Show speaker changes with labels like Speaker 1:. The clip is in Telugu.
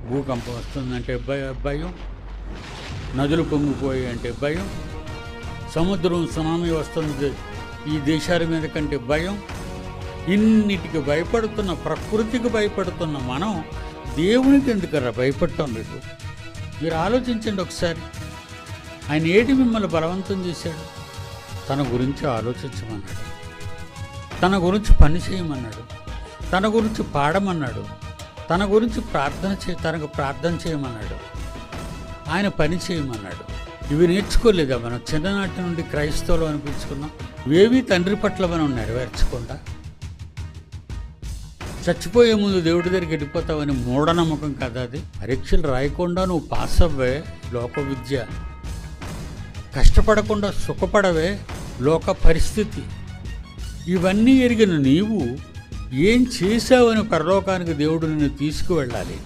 Speaker 1: భూకంపం వస్తుందంటే భయం, నదులు పొంగిపోయి అంటే భయం, సముద్రం సునామీ వస్తుంది ఈ దేశాల మీద కంటే భయం. ఇన్నిటికి భయపడుతున్న, ప్రకృతికి భయపడుతున్న మనం దేవునికి ఎందుకరా భయపడటం లేదు? మీరు ఆలోచించండి ఒకసారి. ఆయన ఏటి మిమ్మల్ని బలవంతం చేశాడు? తన గురించి ఆలోచించమన్నాడు, తన గురించి పని చేయమన్నాడు, తన గురించి పాడమన్నాడు, తన గురించి తనకు ప్రార్థన చేయమన్నాడు, ఆయన పని చేయమన్నాడు. ఇవి నేర్చుకోలేదా మనం? చిన్ననాటి నుండి క్రైస్తవులు అనిపించుకున్నాం. ఇవేవి తండ్రి పట్ల మనం నెరవేర్చకుండా చచ్చిపోయే ముందు దేవుడి దగ్గరికి వెళ్ళిపోతావని మూఢనమ్మకం కదా అది. పరీక్షలు రాయకుండా నువ్వు పాస్ అవ్వే లోక విద్య, కష్టపడకుండా సుఖపడవే లోక పరిస్థితి. ఇవన్నీ ఎరిగిన నీవు ఏం చేశావని పరలోకానికి దేవుడు నిన్ను తీసుకువెళ్ళాలి.